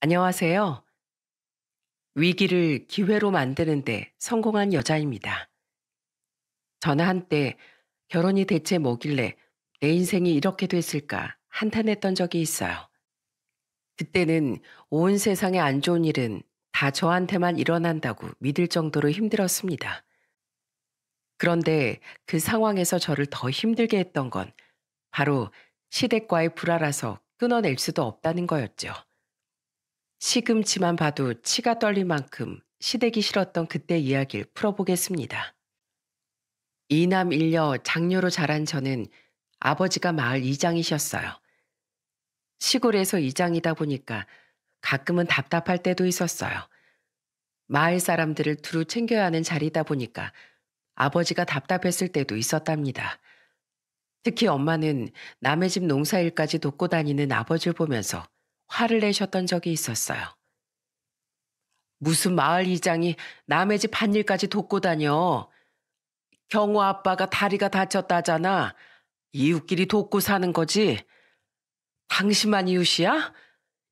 안녕하세요. 위기를 기회로 만드는데 성공한 여자입니다. 저는 한때 결혼이 대체 뭐길래 내 인생이 이렇게 됐을까 한탄했던 적이 있어요. 그때는 온 세상에 안 좋은 일은 다 저한테만 일어난다고 믿을 정도로 힘들었습니다. 그런데 그 상황에서 저를 더 힘들게 했던 건 바로 시댁과의 불화라서 끊어낼 수도 없다는 거였죠. 시금치만 봐도 치가 떨릴 만큼 시대기 싫었던 그때 이야기를 풀어보겠습니다. 이남 일녀 장녀로 자란 저는 아버지가 마을 이장이셨어요. 시골에서 이장이다 보니까 가끔은 답답할 때도 있었어요. 마을 사람들을 두루 챙겨야 하는 자리다 보니까 아버지가 답답했을 때도 있었답니다. 특히 엄마는 남의 집 농사일까지 돕고 다니는 아버지를 보면서 화를 내셨던 적이 있었어요. 무슨 마을 이장이 남의 집 밭일까지 돕고 다녀. 경호 아빠가 다리가 다쳤다잖아. 이웃끼리 돕고 사는 거지. 당신만 이웃이야?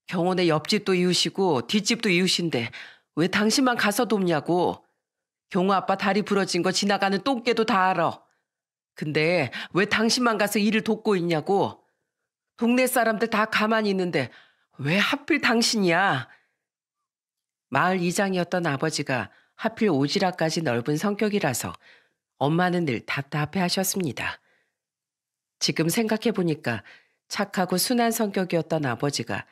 경호네 옆집도 이웃이고 뒷집도 이웃인데 왜 당신만 가서 돕냐고. 경호 아빠 다리 부러진 거 지나가는 똥개도 다 알아. 근데 왜 당신만 가서 일을 돕고 있냐고. 동네 사람들 다 가만히 있는데 왜 하필 당신이야? 마을 이장이었던 아버지가 하필 오지랖까지 넓은 성격이라서 엄마는 늘 답답해 하셨습니다. 지금 생각해 보니까 착하고 순한 성격이었던 아버지가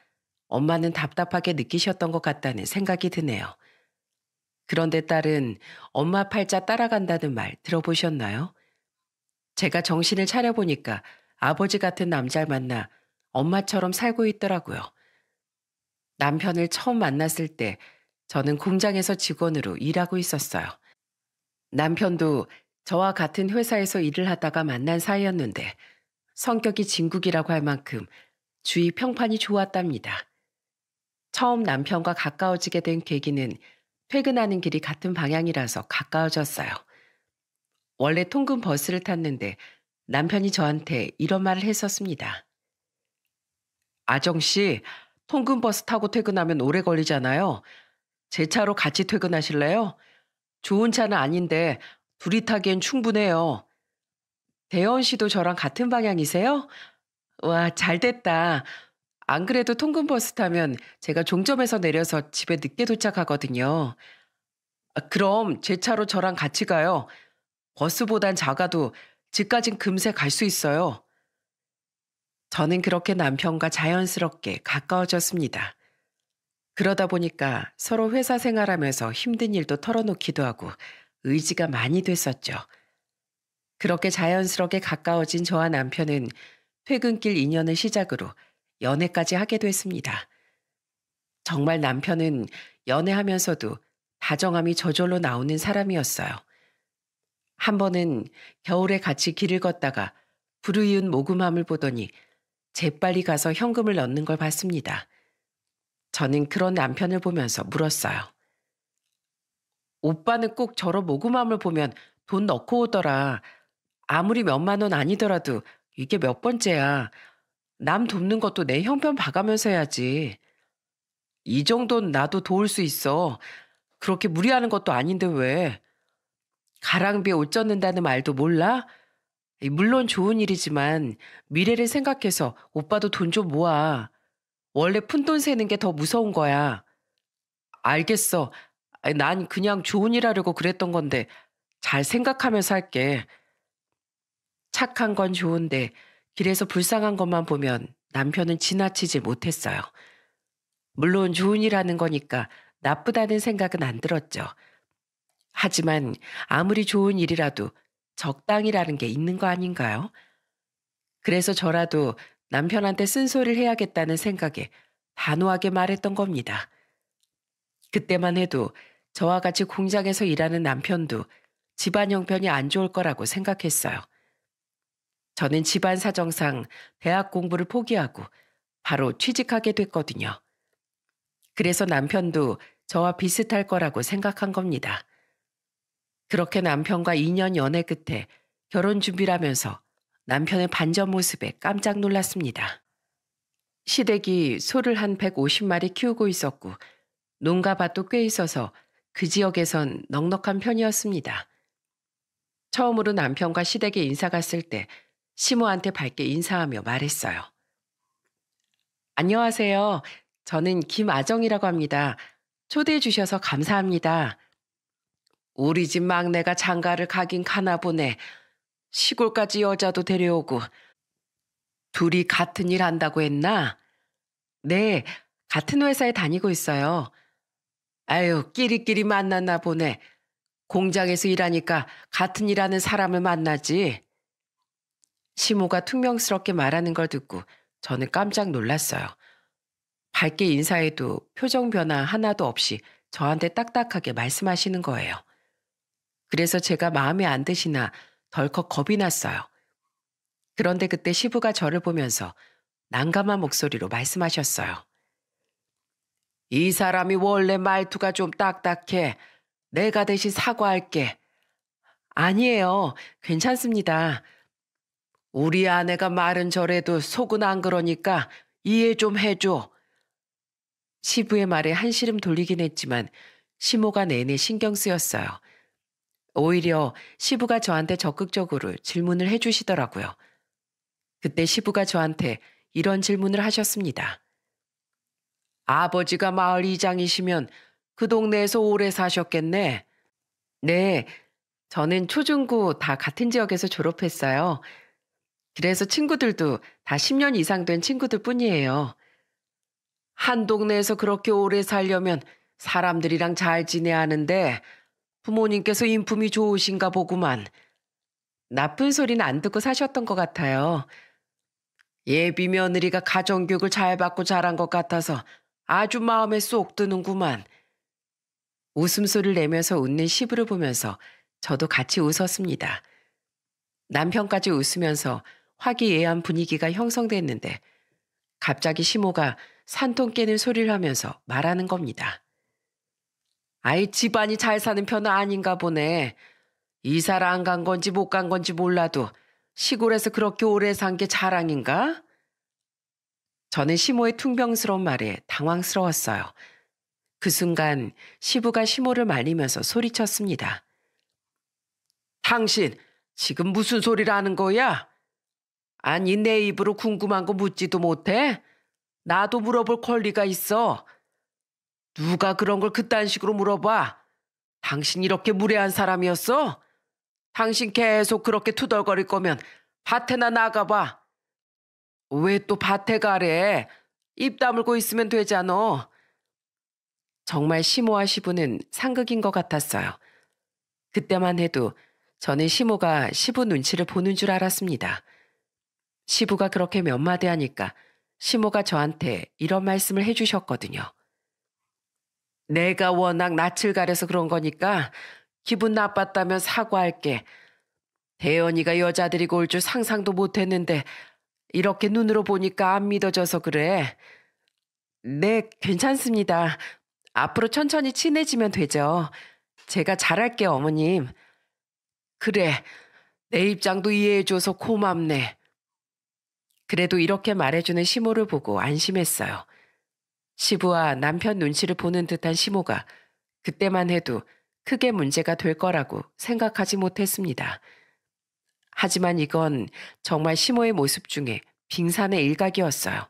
엄마는 답답하게 느끼셨던 것 같다는 생각이 드네요. 그런데 딸은 엄마 팔자 따라간다는 말 들어보셨나요? 제가 정신을 차려보니까 아버지 같은 남자를 만나 엄마처럼 살고 있더라고요. 남편을 처음 만났을 때 저는 공장에서 직원으로 일하고 있었어요. 남편도 저와 같은 회사에서 일을 하다가 만난 사이였는데 성격이 진국이라고 할 만큼 주위 평판이 좋았답니다. 처음 남편과 가까워지게 된 계기는 퇴근하는 길이 같은 방향이라서 가까워졌어요. 원래 통근 버스를 탔는데 남편이 저한테 이런 말을 했었습니다. 아정씨, 통근 버스 타고 퇴근하면 오래 걸리잖아요. 제 차로 같이 퇴근하실래요? 좋은 차는 아닌데 둘이 타기엔 충분해요. 대원 씨도 저랑 같은 방향이세요? 와, 잘 됐다. 안 그래도 통근버스 타면 제가 종점에서 내려서 집에 늦게 도착하거든요. 아, 그럼 제 차로 저랑 같이 가요. 버스보단 작아도 집까진 금세 갈 수 있어요. 저는 그렇게 남편과 자연스럽게 가까워졌습니다. 그러다 보니까 서로 회사 생활하면서 힘든 일도 털어놓기도 하고 의지가 많이 됐었죠. 그렇게 자연스럽게 가까워진 저와 남편은 퇴근길 인연을 시작으로 연애까지 하게 됐습니다. 정말 남편은 연애하면서도 다정함이 저절로 나오는 사람이었어요. 한 번은 겨울에 같이 길을 걷다가 불우이웃 모금함을 보더니 재빨리 가서 현금을 넣는 걸 봤습니다. 저는 그런 남편을 보면서 물었어요. 오빠는 꼭 저런 모금함을 보면 돈 넣고 오더라. 아무리 몇만 원 아니더라도 이게 몇 번째야. 남 돕는 것도 내 형편 봐가면서 해야지. 이 정도는 나도 도울 수 있어. 그렇게 무리하는 것도 아닌데 왜. 가랑비에 옷 젖는다는 말도 몰라? 물론 좋은 일이지만 미래를 생각해서 오빠도 돈 좀 모아. 원래 푼돈 세는 게 더 무서운 거야. 알겠어. 아니, 난 그냥 좋은 일 하려고 그랬던 건데 잘 생각하면서 할게. 착한 건 좋은데 길에서 불쌍한 것만 보면 남편은 지나치지 못했어요. 물론 좋은 일 하는 거니까 나쁘다는 생각은 안 들었죠. 하지만 아무리 좋은 일이라도 적당이라는 게 있는 거 아닌가요? 그래서 저라도 남편한테 쓴소리를 해야겠다는 생각에 단호하게 말했던 겁니다. 그때만 해도 저와 같이 공장에서 일하는 남편도 집안 형편이 안 좋을 거라고 생각했어요. 저는 집안 사정상 대학 공부를 포기하고 바로 취직하게 됐거든요. 그래서 남편도 저와 비슷할 거라고 생각한 겁니다. 그렇게 남편과 2년 연애 끝에 결혼 준비를 하면서 남편의 반전 모습에 깜짝 놀랐습니다. 시댁이 소를 한 150마리 키우고 있었고 농가 밭도 꽤 있어서 그 지역에선 넉넉한 편이었습니다. 처음으로 남편과 시댁에 인사 갔을 때 시모한테 밝게 인사하며 말했어요. 안녕하세요. 저는 김아정이라고 합니다. 초대해 주셔서 감사합니다. 우리 집 막내가 장가를 가긴 가나 보네. 시골까지 여자도 데려오고. 둘이 같은 일 한다고 했나? 네, 같은 회사에 다니고 있어요. 아유, 끼리끼리 만났나 보네. 공장에서 일하니까 같은 일 하는 사람을 만나지. 시모가 퉁명스럽게 말하는 걸 듣고 저는 깜짝 놀랐어요. 밝게 인사해도 표정 변화 하나도 없이 저한테 딱딱하게 말씀하시는 거예요. 그래서 제가 마음에 안 드시나 덜컥 겁이 났어요. 그런데 그때 시부가 저를 보면서 난감한 목소리로 말씀하셨어요. 이 사람이 원래 말투가 좀 딱딱해. 내가 대신 사과할게. 아니에요. 괜찮습니다. 우리 아내가 말은 저래도 속은 안 그러니까 이해 좀 해줘. 시부의 말에 한시름 돌리긴 했지만 시모가 내내 신경 쓰였어요. 오히려 시부가 저한테 적극적으로 질문을 해주시더라고요. 그때 시부가 저한테 이런 질문을 하셨습니다. 아버지가 마을 이장이시면 그 동네에서 오래 사셨겠네. 네, 저는 초중고 다 같은 지역에서 졸업했어요. 그래서 친구들도 다 10년 이상 된 친구들 뿐이에요. 한 동네에서 그렇게 오래 살려면 사람들이랑 잘 지내야 하는데 부모님께서 인품이 좋으신가 보구만. 나쁜 소리는 안 듣고 사셨던 것 같아요. 예비 며느리가 가정교육을 잘 받고 자란 것 같아서 아주 마음에 쏙 드는구만. 웃음소리를 내면서 웃는 시부를 보면서 저도 같이 웃었습니다. 남편까지 웃으면서 화기애애한 분위기가 형성됐는데 갑자기 시모가 산통 깨는 소리를 하면서 말하는 겁니다. 아이 집안이 잘 사는 편은 아닌가 보네. 이사를 안 간 건지 못 간 건지 몰라도 시골에서 그렇게 오래 산 게 자랑인가? 저는 시모의 퉁병스러운 말에 당황스러웠어요. 그 순간 시부가 시모를 말리면서 소리쳤습니다. 당신 지금 무슨 소리를 하는 거야? 아니 내 입으로 궁금한 거 묻지도 못해? 나도 물어볼 권리가 있어. 누가 그런 걸 그딴 식으로 물어봐? 당신 이렇게 무례한 사람이었어? 당신 계속 그렇게 투덜거릴 거면 밭에나 나가봐. 왜 또 밭에 가래? 입 다물고 있으면 되잖아. 정말 시모와 시부는 상극인 것 같았어요. 그때만 해도 저는 시모가 시부 눈치를 보는 줄 알았습니다. 시부가 그렇게 몇 마디 하니까 시모가 저한테 이런 말씀을 해주셨거든요. 내가 워낙 낯을 가려서 그런 거니까 기분 나빴다면 사과할게. 대연이가 여자 데리고 올 줄 상상도 못했는데 이렇게 눈으로 보니까 안 믿어져서 그래. 네, 괜찮습니다. 앞으로 천천히 친해지면 되죠. 제가 잘할게요, 어머님. 그래, 내 입장도 이해해줘서 고맙네. 그래도 이렇게 말해주는 시모를 보고 안심했어요. 시부와 남편 눈치를 보는 듯한 시모가 그때만 해도 크게 문제가 될 거라고 생각하지 못했습니다. 하지만 이건 정말 시모의 모습 중에 빙산의 일각이었어요.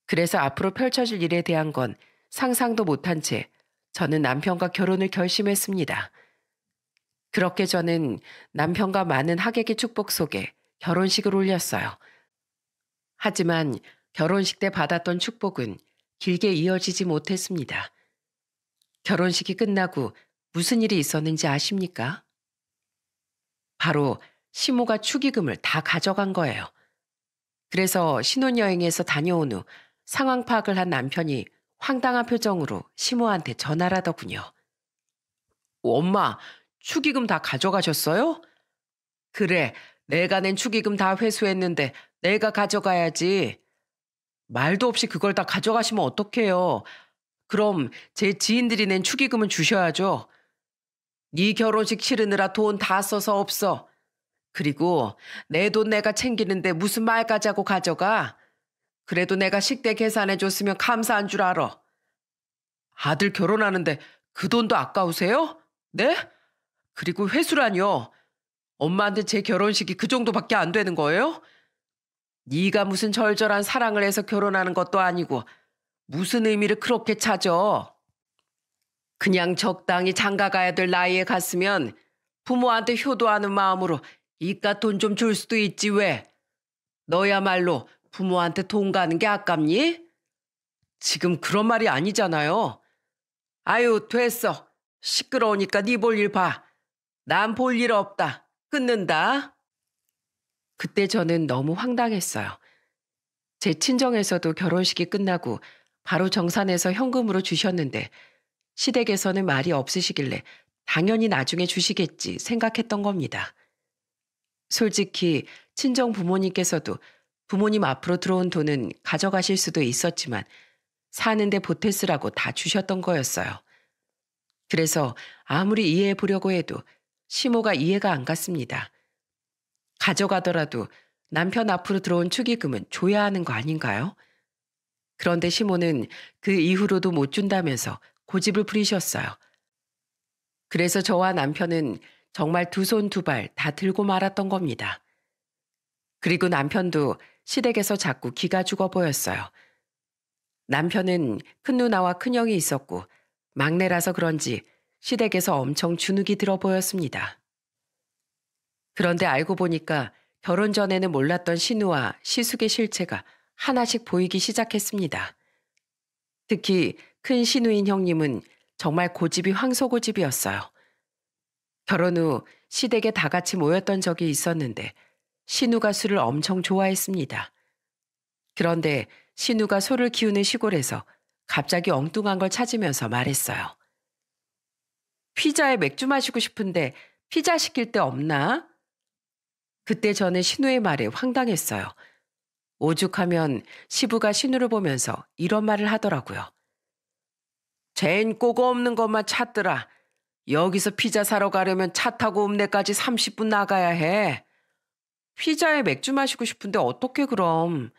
그래서 앞으로 펼쳐질 일에 대한 건 상상도 못한 채 저는 남편과 결혼을 결심했습니다. 그렇게 저는 남편과 많은 하객의 축복 속에 결혼식을 올렸어요. 하지만 결혼식 때 받았던 축복은 길게 이어지지 못했습니다. 결혼식이 끝나고 무슨 일이 있었는지 아십니까? 바로 시모가 축의금을 다 가져간 거예요. 그래서 신혼여행에서 다녀온 후 상황 파악을 한 남편이 황당한 표정으로 시모한테 전화를 하더군요. 엄마, 축의금 다 가져가셨어요? 그래, 내가 낸 축의금 다 회수했는데 내가 가져가야지. 말도 없이 그걸 다 가져가시면 어떡해요. 그럼 제 지인들이 낸 축의금은 주셔야죠. 네 결혼식 치르느라 돈 다 써서 없어. 그리고 내 돈 내가 챙기는데 무슨 말까지 하고 가져가? 그래도 내가 식대 계산해줬으면 감사한 줄 알아. 아들 결혼하는데 그 돈도 아까우세요? 네? 그리고 회수라뇨. 엄마한테 제 결혼식이 그 정도밖에 안 되는 거예요? 네가 무슨 절절한 사랑을 해서 결혼하는 것도 아니고 무슨 의미를 그렇게 찾아. 그냥 적당히 장가 가야 될 나이에 갔으면 부모한테 효도하는 마음으로 이깟 돈 좀 줄 수도 있지 왜. 너야말로 부모한테 돈 가는 게 아깝니? 지금 그런 말이 아니잖아요. 아유 됐어. 시끄러우니까 네 볼 일 봐. 난 볼 일 없다. 끊는다. 그때 저는 너무 황당했어요. 제 친정에서도 결혼식이 끝나고 바로 정산해서 현금으로 주셨는데 시댁에서는 말이 없으시길래 당연히 나중에 주시겠지 생각했던 겁니다. 솔직히 친정 부모님께서도 부모님 앞으로 들어온 돈은 가져가실 수도 있었지만 사는데 보태 쓰라고 다 주셨던 거였어요. 그래서 아무리 이해해 보려고 해도 시모가 이해가 안 갔습니다. 가져가더라도 남편 앞으로 들어온 축의금은 줘야 하는 거 아닌가요? 그런데 시모는 그 이후로도 못 준다면서 고집을 부리셨어요. 그래서 저와 남편은 정말 두 손 두 발 다 들고 말았던 겁니다. 그리고 남편도 시댁에서 자꾸 기가 죽어 보였어요. 남편은 큰 누나와 큰형이 있었고 막내라서 그런지 시댁에서 엄청 주눅이 들어 보였습니다. 그런데 알고 보니까 결혼 전에는 몰랐던 신우와 시숙의 실체가 하나씩 보이기 시작했습니다. 특히 큰 신우인 형님은 정말 고집이 황소고집이었어요. 결혼 후 시댁에 다 같이 모였던 적이 있었는데 신우가 술을 엄청 좋아했습니다. 그런데 신우가 소를 키우는 시골에서 갑자기 엉뚱한 걸 찾으면서 말했어요. 피자에 맥주 마시고 싶은데 피자 시킬 데 없나? 그때 저는 신우의 말에 황당했어요. 오죽하면 시부가 신우를 보면서 이런 말을 하더라고요. 쟨 꼭 없는 것만 찾더라. 여기서 피자 사러 가려면 차 타고 읍내까지 30분 나가야 해. 피자에 맥주 마시고 싶은데 어떻게 그럼.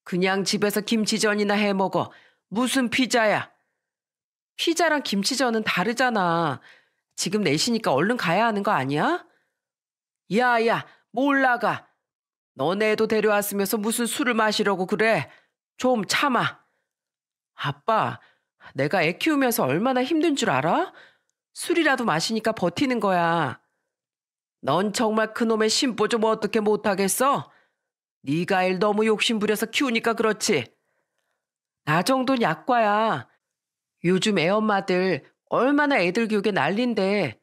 그냥 집에서 김치전이나 해 먹어. 무슨 피자야. 피자랑 김치전은 다르잖아. 지금 내시니까 얼른 가야 하는 거 아니야? 야야, 몰라가. 너네도 데려왔으면서 무슨 술을 마시려고 그래. 좀 참아. 아빠, 내가 애 키우면서 얼마나 힘든 줄 알아? 술이라도 마시니까 버티는 거야. 넌 정말 그놈의 심보 좀 어떻게 못하겠어? 네가 애 너무 욕심부려서 키우니까 그렇지. 나 정도는 약과야. 요즘 애 엄마들 얼마나 애들 교육에 난린데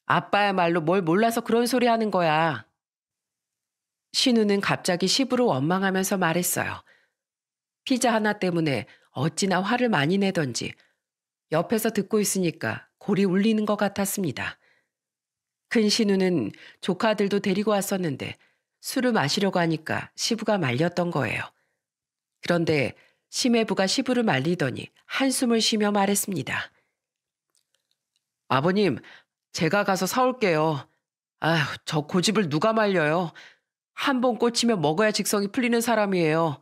아빠야말로 뭘 몰라서 그런 소리 하는 거야. 신우는 갑자기 시부로 원망하면서 말했어요. 피자 하나 때문에 어찌나 화를 많이 내던지 옆에서 듣고 있으니까 골이 울리는 것 같았습니다. 큰 신우는 조카들도 데리고 왔었는데 술을 마시려고 하니까 시부가 말렸던 거예요. 그런데 시매부가 시부를 말리더니 한숨을 쉬며 말했습니다. 아버님, 제가 가서 사올게요. 아휴, 저 고집을 누가 말려요. 한 번 꽂히면 먹어야 직성이 풀리는 사람이에요.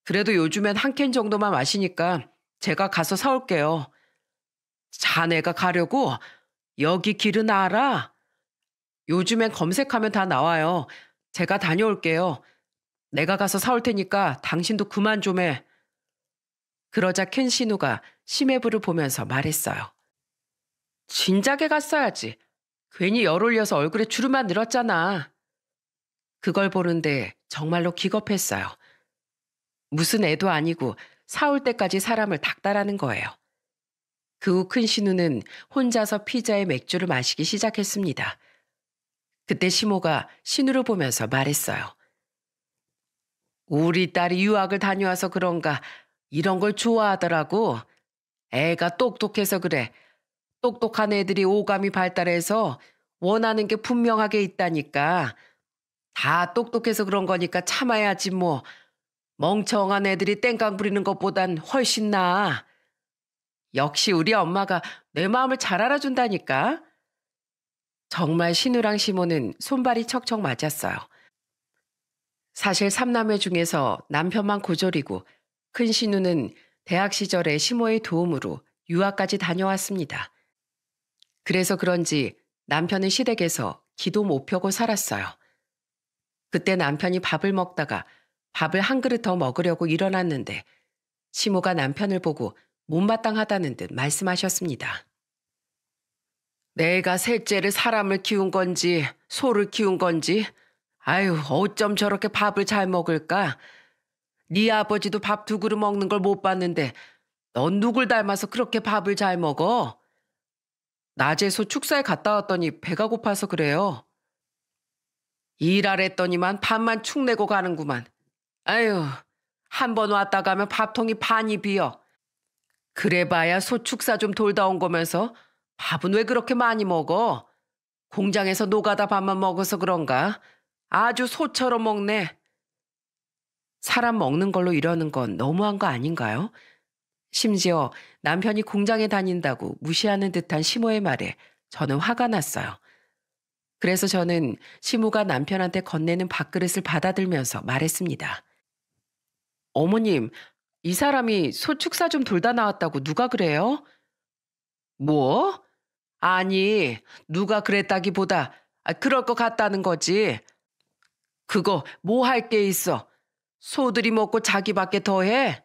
그래도 요즘엔 한 캔 정도만 마시니까 제가 가서 사올게요. 자네가 가려고? 여기 길은 알아? 요즘엔 검색하면 다 나와요. 제가 다녀올게요. 내가 가서 사올 테니까 당신도 그만 좀 해. 그러자 큰 신우가 시매부를 보면서 말했어요. 진작에 갔어야지. 괜히 열 올려서 얼굴에 주름만 늘었잖아. 그걸 보는데 정말로 기겁했어요. 무슨 애도 아니고 사올 때까지 사람을 닥달하는 거예요. 그 후 큰 신우는 혼자서 피자에 맥주를 마시기 시작했습니다. 그때 시모가 신우를 보면서 말했어요. 우리 딸이 유학을 다녀와서 그런가 이런 걸 좋아하더라고. 애가 똑똑해서 그래. 똑똑한 애들이 오감이 발달해서 원하는 게 분명하게 있다니까. 다 똑똑해서 그런 거니까 참아야지 뭐. 멍청한 애들이 땡깡 부리는 것보단 훨씬 나아. 역시 우리 엄마가 내 마음을 잘 알아준다니까. 정말 신우랑 시모는 손발이 척척 맞았어요. 사실 삼남매 중에서 남편만 고졸이고 큰 신우는 대학 시절에 시모의 도움으로 유학까지 다녀왔습니다. 그래서 그런지 남편은 시댁에서 기도 못 펴고 살았어요. 그때 남편이 밥을 먹다가 밥을 한 그릇 더 먹으려고 일어났는데 시모가 남편을 보고 못마땅하다는 듯 말씀하셨습니다. 내가 셋째를 사람을 키운 건지 소를 키운 건지 아유 어쩜 저렇게 밥을 잘 먹을까? 네 아버지도 밥 두 그릇 먹는 걸 못 봤는데 넌 누굴 닮아서 그렇게 밥을 잘 먹어? 낮에 소 축사에 갔다 왔더니 배가 고파서 그래요. 일하랬더니만 밥만 축 내고 가는구만. 아유, 한 번 왔다 가면 밥통이 반이 비어. 그래봐야 소 축사 좀 돌다 온 거면서 밥은 왜 그렇게 많이 먹어? 공장에서 노가다 밥만 먹어서 그런가? 아주 소처럼 먹네. 사람 먹는 걸로 이러는 건 너무한 거 아닌가요? 심지어 남편이 공장에 다닌다고 무시하는 듯한 시모의 말에 저는 화가 났어요. 그래서 저는 시모가 남편한테 건네는 밥그릇을 받아들면서 말했습니다. 어머님, 이 사람이 소축사 좀 돌다 나왔다고 누가 그래요? 뭐? 아니, 누가 그랬다기보다 그럴 것 같다는 거지. 그거 뭐 할 게 있어? 소들이 먹고 자기밖에 더 해?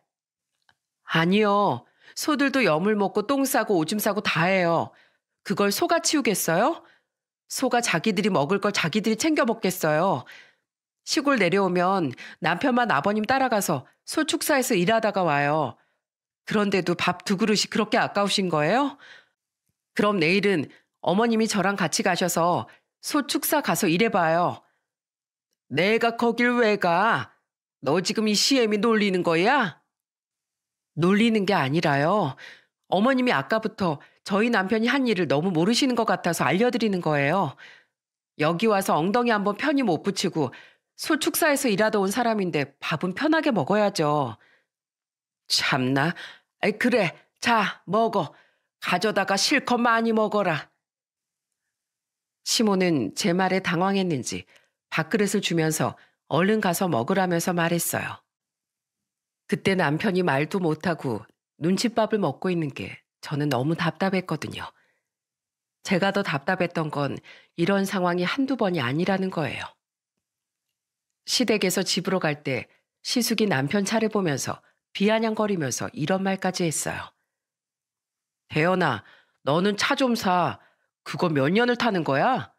아니요. 소들도 여물 먹고 똥 싸고 오줌 싸고 다 해요. 그걸 소가 치우겠어요? 소가 자기들이 먹을 걸 자기들이 챙겨 먹겠어요. 시골 내려오면 남편만 아버님 따라가서 소 축사에서 일하다가 와요. 그런데도 밥 두 그릇이 그렇게 아까우신 거예요? 그럼 내일은 어머님이 저랑 같이 가셔서 소 축사 가서 일해봐요. 내가 거길 왜 가? 너 지금 이 시애미 놀리는 거야? 놀리는 게 아니라요. 어머님이 아까부터 저희 남편이 한 일을 너무 모르시는 것 같아서 알려드리는 거예요. 여기 와서 엉덩이 한번 편히 못 붙이고 소 축사에서 일하다 온 사람인데 밥은 편하게 먹어야죠. 참나. 아이, 그래. 자, 먹어. 가져다가 실컷 많이 먹어라. 시모는 제 말에 당황했는지 밥그릇을 주면서 얼른 가서 먹으라면서 말했어요. 그때 남편이 말도 못하고 눈칫밥을 먹고 있는 게 저는 너무 답답했거든요. 제가 더 답답했던 건 이런 상황이 한두 번이 아니라는 거예요. 시댁에서 집으로 갈 때 시숙이 남편 차를 보면서 비아냥거리면서 이런 말까지 했어요. 대연아, 너는 차 좀 사. 그거 몇 년을 타는 거야?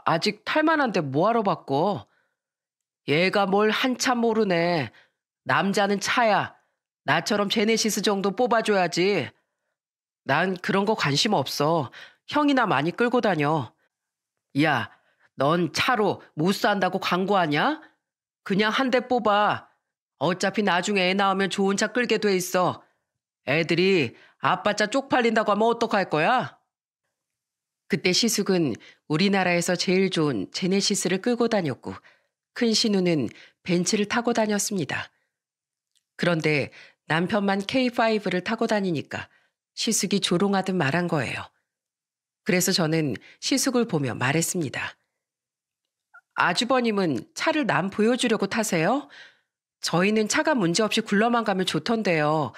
아직 탈만한데 뭐하러 바꿔? 얘가 뭘 한참 모르네. 남자는 차야. 나처럼 제네시스 정도 뽑아줘야지. 난 그런 거 관심 없어. 형이나 많이 끌고 다녀. 야, 넌 차로 못 산다고 광고하냐? 그냥 한 대 뽑아. 어차피 나중에 애 낳으면 좋은 차 끌게 돼 있어. 애들이 아빠 차 쪽팔린다고 하면 어떡할 거야? 그때 시숙은 우리나라에서 제일 좋은 제네시스를 끌고 다녔고 큰 신우는 벤츠를 타고 다녔습니다. 그런데 남편만 K5를 타고 다니니까 시숙이 조롱하듯 말한 거예요. 그래서 저는 시숙을 보며 말했습니다. 아주버님은 차를 남 보여주려고 타세요? 저희는 차가 문제없이 굴러만 가면 좋던데요.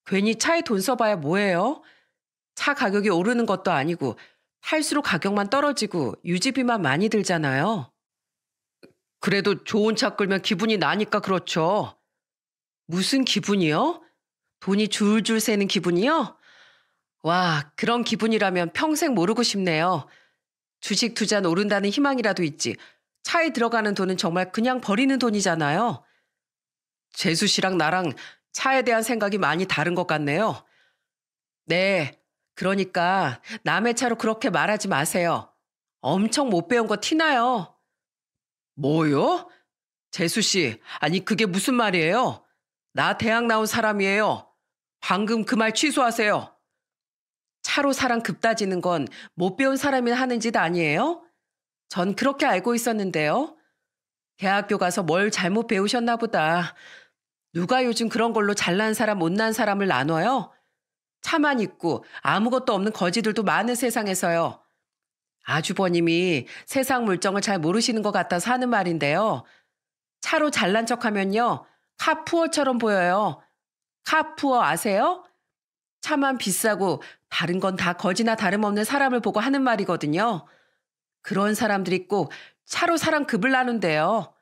괜히 차에 돈 써봐야 뭐예요? 차 가격이 오르는 것도 아니고 탈수록 가격만 떨어지고 유지비만 많이 들잖아요. 그래도 좋은 차 끌면 기분이 나니까 그렇죠. 무슨 기분이요? 돈이 줄줄 새는 기분이요? 와, 그런 기분이라면 평생 모르고 싶네요. 주식 투자는 오른다는 희망이라도 있지. 차에 들어가는 돈은 정말 그냥 버리는 돈이잖아요. 재수 씨랑 나랑 차에 대한 생각이 많이 다른 것 같네요. 네, 그러니까 남의 차로 그렇게 말하지 마세요. 엄청 못 배운 거 티나요. 뭐요? 재수 씨, 아니 그게 무슨 말이에요? 나 대학 나온 사람이에요. 방금 그 말 취소하세요. 차로 사람 급 따지는 건 못 배운 사람이 하는 짓 아니에요? 전 그렇게 알고 있었는데요. 대학교 가서 뭘 잘못 배우셨나 보다. 누가 요즘 그런 걸로 잘난 사람 못난 사람을 나눠요? 차만 있고 아무것도 없는 거지들도 많은 세상에서요. 아주버님이 세상 물정을 잘 모르시는 것 같아서 하는 말인데요. 차로 잘난 척하면요. 카푸어처럼 보여요. 카푸어 아세요? 차만 비싸고 다른 건 다 거지나 다름없는 사람을 보고 하는 말이거든요. 그런 사람들이 꼭 차로 사람 급을 나눈대요.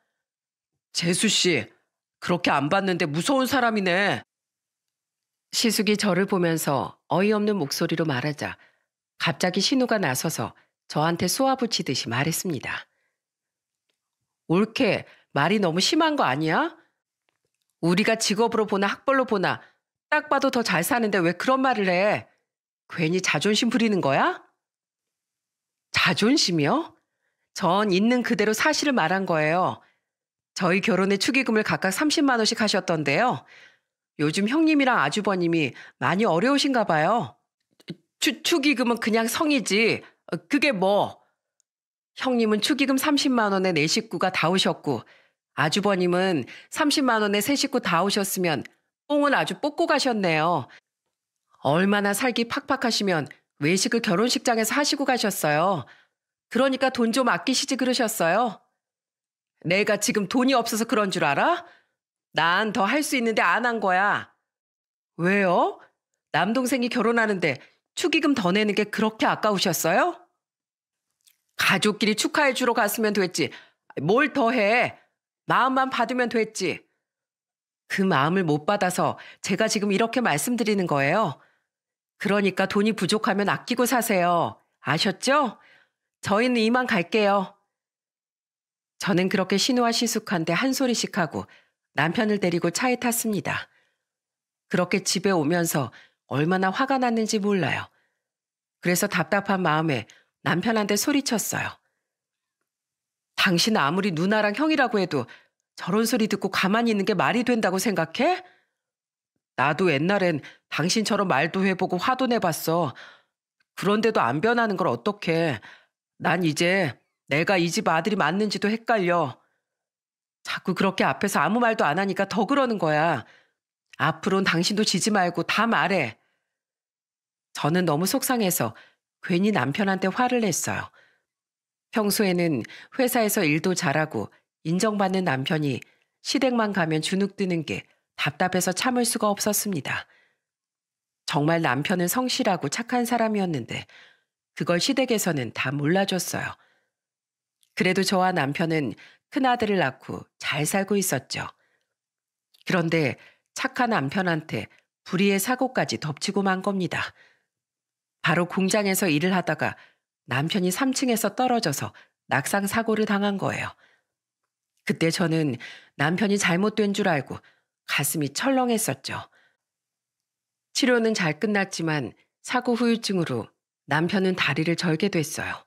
재수 씨, 그렇게 안 봤는데 무서운 사람이네. 시숙이 저를 보면서 어이없는 목소리로 말하자 갑자기 신우가 나서서 저한테 쏘아붙이듯이 말했습니다. 옳게 말이 너무 심한 거 아니야? 우리가 직업으로 보나 학벌로 보나 딱 봐도 더 잘 사는데 왜 그런 말을 해? 괜히 자존심 부리는 거야? 자존심이요? 전 있는 그대로 사실을 말한 거예요. 저희 결혼에 축의금을 각각 30만 원씩 하셨던데요. 요즘 형님이랑 아주버님이 많이 어려우신가 봐요. 축의금은 그냥 성이지. 그게 뭐? 형님은 축의금 30만 원에 네 식구가 다 오셨고 아주버님은 30만 원에 세 식구 다 오셨으면 뽕은 아주 뽑고 가셨네요. 얼마나 살기 팍팍하시면 외식을 결혼식장에서 하시고 가셨어요. 그러니까 돈 좀 아끼시지 그러셨어요. 내가 지금 돈이 없어서 그런 줄 알아? 난 더 할 수 있는데 안 한 거야. 왜요? 남동생이 결혼하는데 축의금 더 내는 게 그렇게 아까우셨어요? 가족끼리 축하해 주러 갔으면 됐지. 뭘 더 해? 마음만 받으면 됐지. 그 마음을 못 받아서 제가 지금 이렇게 말씀드리는 거예요. 그러니까 돈이 부족하면 아끼고 사세요. 아셨죠? 저희는 이만 갈게요. 저는 그렇게 신우와 시숙한테 한 소리씩 하고 남편을 데리고 차에 탔습니다. 그렇게 집에 오면서 얼마나 화가 났는지 몰라요. 그래서 답답한 마음에 남편한테 소리쳤어요. 당신 아무리 누나랑 형이라고 해도 저런 소리 듣고 가만히 있는 게 말이 된다고 생각해? 나도 옛날엔 당신처럼 말도 해보고 화도 내봤어. 그런데도 안 변하는 걸 어떡해. 난 이제 내가 이 집 아들이 맞는지도 헷갈려. 자꾸 그렇게 앞에서 아무 말도 안 하니까 더 그러는 거야. 앞으로는 당신도 지지 말고 다 말해. 저는 너무 속상해서 괜히 남편한테 화를 냈어요. 평소에는 회사에서 일도 잘하고 인정받는 남편이 시댁만 가면 주눅드는 게 답답해서 참을 수가 없었습니다. 정말 남편은 성실하고 착한 사람이었는데 그걸 시댁에서는 다 몰라줬어요. 그래도 저와 남편은 큰아들을 낳고 잘 살고 있었죠. 그런데 착한 남편한테 불의의 사고까지 덮치고 만 겁니다. 바로 공장에서 일을 하다가 남편이 3층에서 떨어져서 낙상 사고를 당한 거예요. 그때 저는 남편이 잘못된 줄 알고 가슴이 철렁했었죠. 치료는 잘 끝났지만 사고 후유증으로 남편은 다리를 절게 됐어요.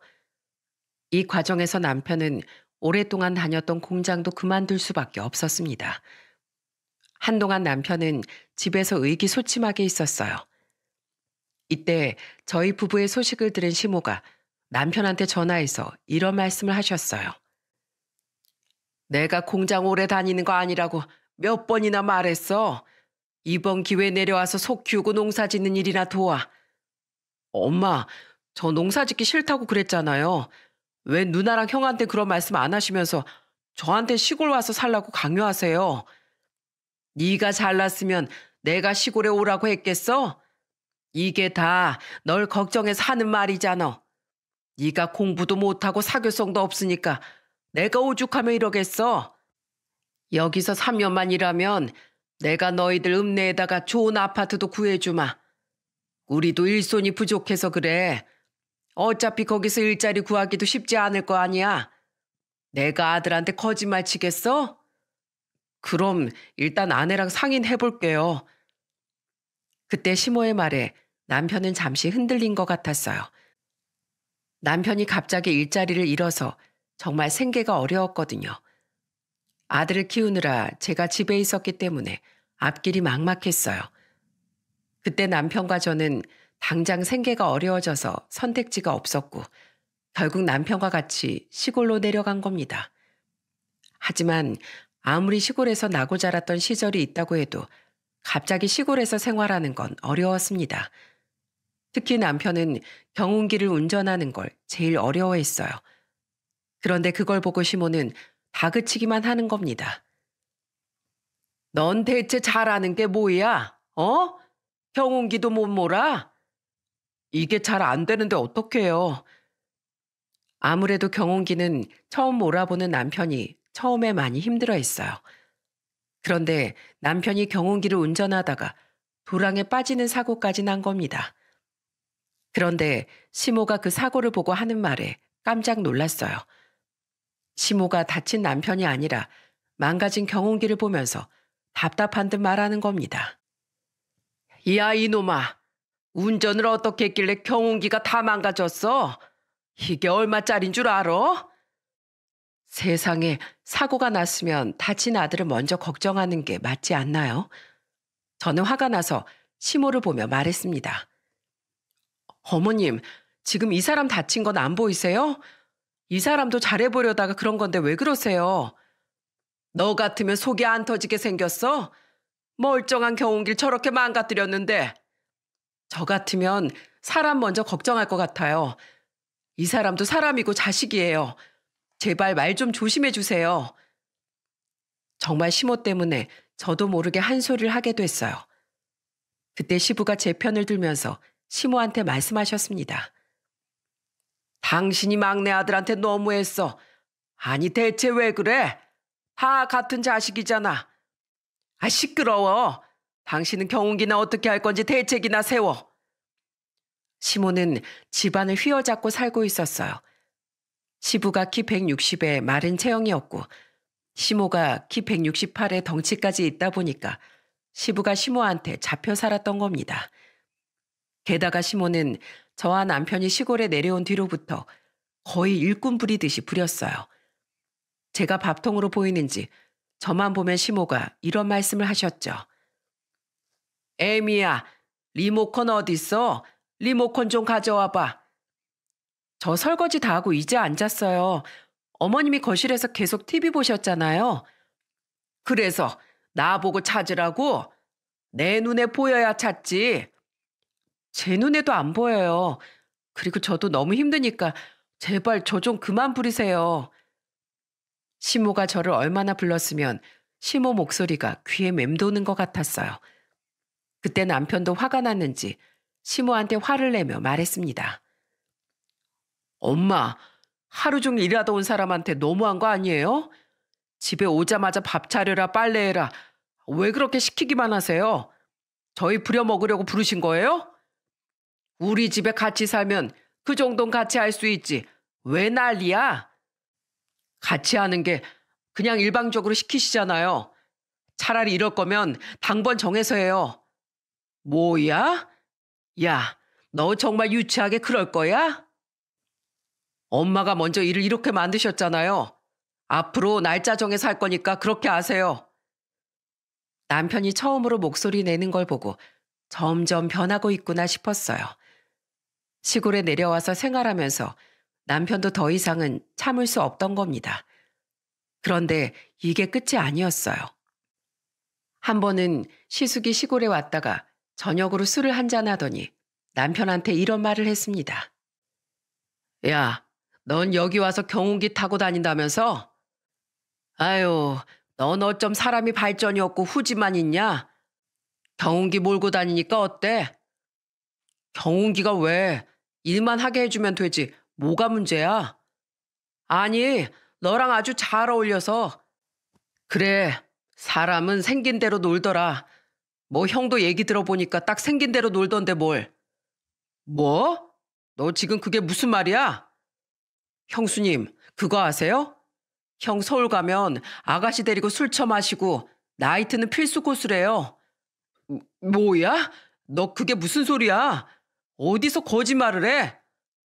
이 과정에서 남편은 오랫동안 다녔던 공장도 그만둘 수밖에 없었습니다. 한동안 남편은 집에서 의기소침하게 있었어요. 이때 저희 부부의 소식을 들은 시모가 남편한테 전화해서 이런 말씀을 하셨어요. 내가 공장 오래 다니는 거 아니라고 몇 번이나 말했어. 이번 기회에 내려와서 속 키우고 농사 짓는 일이나 도와. 엄마, 저 농사 짓기 싫다고 그랬잖아요. 왜 누나랑 형한테 그런 말씀 안 하시면서 저한테 시골 와서 살라고 강요하세요. 네가 잘났으면 내가 시골에 오라고 했겠어? 이게 다 널 걱정해서 하는 말이잖아. 네가 공부도 못하고 사교성도 없으니까 내가 오죽하면 이러겠어. 여기서 3년만 일하면 내가 너희들 읍내에다가 좋은 아파트도 구해주마. 우리도 일손이 부족해서 그래. 어차피 거기서 일자리 구하기도 쉽지 않을 거 아니야. 내가 아들한테 거짓말 치겠어? 그럼 일단 아내랑 상의해볼게요. 그때 시모의 말에 남편은 잠시 흔들린 것 같았어요. 남편이 갑자기 일자리를 잃어서 정말 생계가 어려웠거든요. 아들을 키우느라 제가 집에 있었기 때문에 앞길이 막막했어요. 그때 남편과 저는 당장 생계가 어려워져서 선택지가 없었고 결국 남편과 같이 시골로 내려간 겁니다. 하지만 아무리 시골에서 나고 자랐던 시절이 있다고 해도 갑자기 시골에서 생활하는 건 어려웠습니다. 특히 남편은 경운기를 운전하는 걸 제일 어려워했어요. 그런데 그걸 보고 시모는 다그치기만 하는 겁니다. 넌 대체 잘하는 게 뭐야? 어? 경운기도 못 몰아? 이게 잘 안 되는데 어떡해요? 아무래도 경운기는 처음 몰아보는 남편이 처음에 많이 힘들어 했어요. 그런데 남편이 경운기를 운전하다가 도랑에 빠지는 사고까지 난 겁니다. 그런데 시모가 그 사고를 보고 하는 말에 깜짝 놀랐어요. 시모가 다친 남편이 아니라 망가진 경운기를 보면서 답답한 듯 말하는 겁니다. 야, 이놈아. 운전을 어떻게 했길래 경운기가 다 망가졌어? 이게 얼마짜린 줄 알아? 세상에, 사고가 났으면 다친 아들을 먼저 걱정하는 게 맞지 않나요? 저는 화가 나서 시모를 보며 말했습니다. 어머님, 지금 이 사람 다친 건 안 보이세요? 이 사람도 잘해보려다가 그런 건데 왜 그러세요? 너 같으면 속이 안 터지게 생겼어? 멀쩡한 경운기를 저렇게 망가뜨렸는데. 저 같으면 사람 먼저 걱정할 것 같아요. 이 사람도 사람이고 자식이에요. 제발 말 좀 조심해 주세요. 정말 시모 때문에 저도 모르게 한 소리를 하게 됐어요. 그때 시부가 제 편을 들면서 시모한테 말씀하셨습니다. 당신이 막내 아들한테 너무했어. 아니 대체 왜 그래? 다 같은 자식이잖아. 아, 시끄러워. 당신은 경운기나 어떻게 할 건지 대책이나 세워. 시모는 집안을 휘어잡고 살고 있었어요. 시부가 키 160에 마른 체형이었고 시모가 키 168에 덩치까지 있다 보니까 시부가 시모한테 잡혀 살았던 겁니다. 게다가 시모는 저와 남편이 시골에 내려온 뒤로부터 거의 일꾼 부리듯이 부렸어요. 제가 밥통으로 보이는지 저만 보면 시모가 이런 말씀을 하셨죠. 에미야, 리모컨 어딨어? 리모컨 좀 가져와 봐. 저 설거지 다 하고 이제 앉았어요. 어머님이 거실에서 계속 TV 보셨잖아요. 그래서 나보고 찾으라고? 내 눈에 보여야 찾지. 제 눈에도 안 보여요. 그리고 저도 너무 힘드니까 제발 저 좀 그만 부리세요. 시모가 저를 얼마나 불렀으면 시모 목소리가 귀에 맴도는 것 같았어요. 그때 남편도 화가 났는지 시모한테 화를 내며 말했습니다. 엄마, 하루 종일 일하다 온 사람한테 너무한 거 아니에요? 집에 오자마자 밥 차려라 빨래해라. 왜 그렇게 시키기만 하세요? 저희 부려먹으려고 부르신 거예요? 우리 집에 같이 살면 그 정도는 같이 할 수 있지. 왜 난리야? 같이 하는 게 그냥 일방적으로 시키시잖아요. 차라리 이럴 거면 당번 정해서 해요. 뭐야? 야, 너 정말 유치하게 그럴 거야? 엄마가 먼저 일을 이렇게 만드셨잖아요. 앞으로 날짜 정해서 할 거니까 그렇게 하세요. 남편이 처음으로 목소리 내는 걸 보고 점점 변하고 있구나 싶었어요. 시골에 내려와서 생활하면서 남편도 더 이상은 참을 수 없던 겁니다. 그런데 이게 끝이 아니었어요. 한 번은 시숙이 시골에 왔다가 저녁으로 술을 한잔 하더니 남편한테 이런 말을 했습니다. 야, 넌 여기 와서 경운기 타고 다닌다면서? 아유, 넌 어쩜 사람이 발전이 없고 후지만 있냐? 경운기 몰고 다니니까 어때? 경운기가 왜? 일만 하게 해주면 되지. 뭐가 문제야? 아니, 너랑 아주 잘 어울려서. 그래, 사람은 생긴 대로 놀더라. 뭐 형도 얘기 들어보니까 딱 생긴 대로 놀던데 뭘. 뭐? 너 지금 그게 무슨 말이야? 형수님, 그거 아세요? 형 서울 가면 아가씨 데리고 술 처마시고 나이트는 필수 코스래요. 뭐야? 너 그게 무슨 소리야? 어디서 거짓말을 해?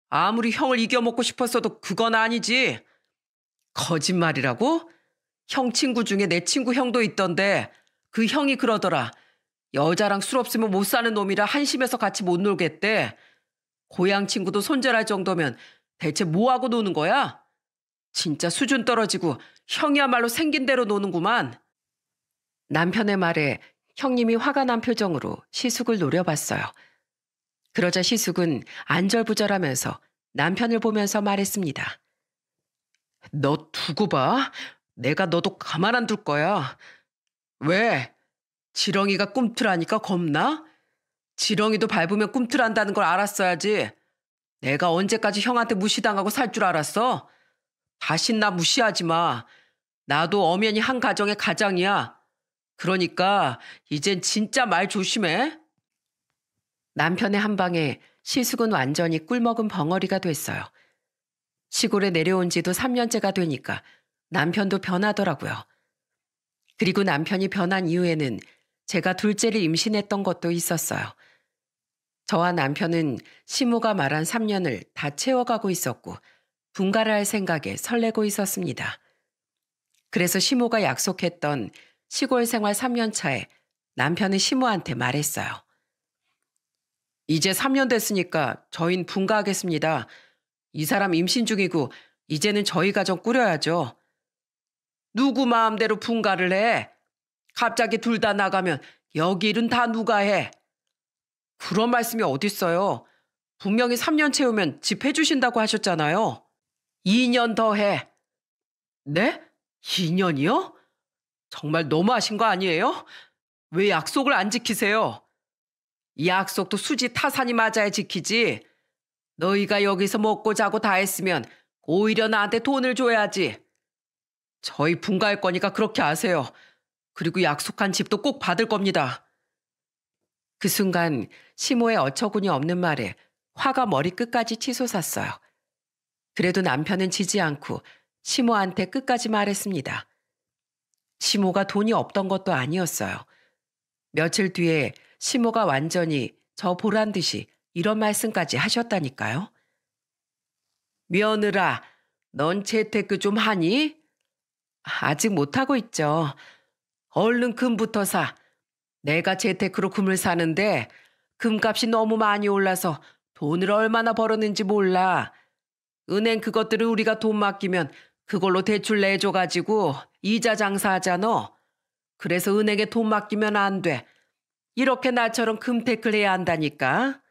아무리 형을 이겨먹고 싶었어도 그건 아니지. 거짓말이라고? 형 친구 중에 내 친구 형도 있던데 그 형이 그러더라. 여자랑 술 없으면 못 사는 놈이라 한심해서 같이 못 놀겠대. 고향 친구도 손절할 정도면 대체 뭐하고 노는 거야? 진짜 수준 떨어지고 형이야말로 생긴 대로 노는구만. 남편의 말에 형님이 화가 난 표정으로 시숙을 노려봤어요. 그러자 시숙은 안절부절하면서 남편을 보면서 말했습니다. 너 두고 봐. 내가 너도 가만 안 둘 거야. 왜? 지렁이가 꿈틀하니까 겁나? 지렁이도 밟으면 꿈틀한다는 걸 알았어야지. 내가 언제까지 형한테 무시당하고 살 줄 알았어? 다신 나 무시하지 마. 나도 엄연히 한 가정의 가장이야. 그러니까 이젠 진짜 말 조심해. 남편의 한 방에 시숙은 완전히 꿀먹은 벙어리가 됐어요. 시골에 내려온 지도 3년째가 되니까 남편도 변하더라고요. 그리고 남편이 변한 이후에는 제가 둘째를 임신했던 것도 있었어요. 저와 남편은 시모가 말한 3년을 다 채워가고 있었고 분가를 할 생각에 설레고 있었습니다. 그래서 시모가 약속했던 시골 생활 3년 차에 남편은 시모한테 말했어요. 이제 3년 됐으니까 저흰 분가하겠습니다. 이 사람 임신 중이고 이제는 저희 가정 꾸려야죠. 누구 마음대로 분가를 해? 갑자기 둘 다 나가면 여기 일은 다 누가 해? 그런 말씀이 어딨어요. 분명히 3년 채우면 집 해주신다고 하셨잖아요. 2년 더 해. 네? 2년이요? 정말 너무하신 거 아니에요? 왜 약속을 안 지키세요? 이 약속도 수지 타산이 맞아야 지키지. 너희가 여기서 먹고 자고 다 했으면 오히려 나한테 돈을 줘야지. 저희 분가할 거니까 그렇게 하세요. 그리고 약속한 집도 꼭 받을 겁니다. 그 순간 시모의 어처구니 없는 말에 화가 머리끝까지 치솟았어요. 그래도 남편은 지지 않고 시모한테 끝까지 말했습니다. 시모가 돈이 없던 것도 아니었어요. 며칠 뒤에 시모가 완전히 저 보란 듯이 이런 말씀까지 하셨다니까요. 며느라, 넌 재테크 좀 하니? 아직 못하고 있죠. 얼른 금부터 사. 내가 재테크로 금을 사는데 금값이 너무 많이 올라서 돈을 얼마나 벌었는지 몰라. 은행 그것들을 우리가 돈 맡기면 그걸로 대출 내줘가지고 이자 장사하잖아. 그래서 은행에 돈 맡기면 안 돼. 이렇게 나처럼 금테크를 해야 한다니까.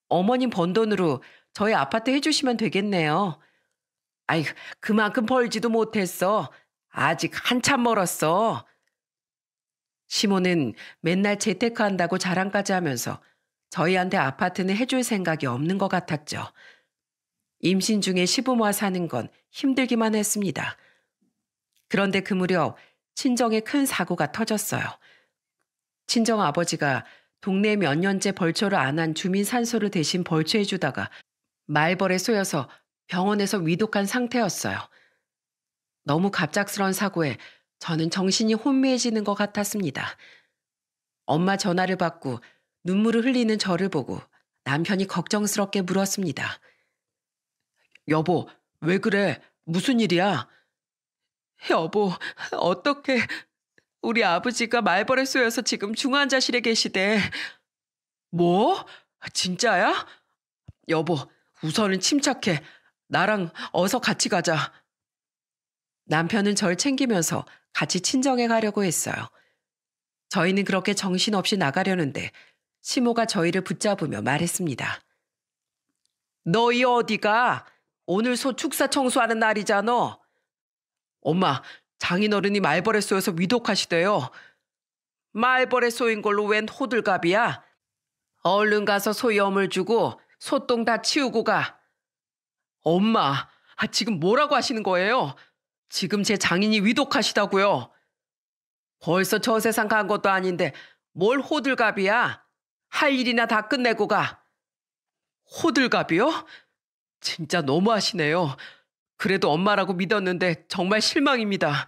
어머님 번 돈으로 저희 아파트 해주시면 되겠네요. 아이, 그만큼 벌지도 못했어. 아직 한참 멀었어. 시모는 맨날 재테크한다고 자랑까지 하면서 저희한테 아파트는 해줄 생각이 없는 것 같았죠. 임신 중에 시부모와 사는 건 힘들기만 했습니다. 그런데 그 무렵 친정에 큰 사고가 터졌어요. 친정 아버지가 동네에 몇 년째 벌초를 안 한 주민 산소를 대신 벌초해주다가 말벌에 쏘여서 병원에서 위독한 상태였어요. 너무 갑작스러운 사고에 저는 정신이 혼미해지는 것 같았습니다. 엄마 전화를 받고 눈물을 흘리는 저를 보고 남편이 걱정스럽게 물었습니다. 여보, 왜 그래? 무슨 일이야? 여보, 어떡해. 우리 아버지가 말벌에 쏘여서 지금 중환자실에 계시대. 뭐? 진짜야? 여보, 우선은 침착해. 나랑 어서 같이 가자. 남편은 절 챙기면서 같이 친정에 가려고 했어요. 저희는 그렇게 정신없이 나가려는데 시모가 저희를 붙잡으며 말했습니다. 너희 어디가? 오늘 소 축사 청소하는 날이잖아. 엄마, 장인어른이 말벌에 쏘여서 위독하시대요. 말벌에 쏘인 걸로 웬 호들갑이야? 얼른 가서 소 염을 주고 소똥 다 치우고 가. 엄마, 지금 뭐라고 하시는 거예요? 지금 제 장인이 위독하시다고요. 벌써 저 세상 간 것도 아닌데 뭘 호들갑이야? 할 일이나 다 끝내고 가. 호들갑이요? 진짜 너무하시네요. 그래도 엄마라고 믿었는데 정말 실망입니다.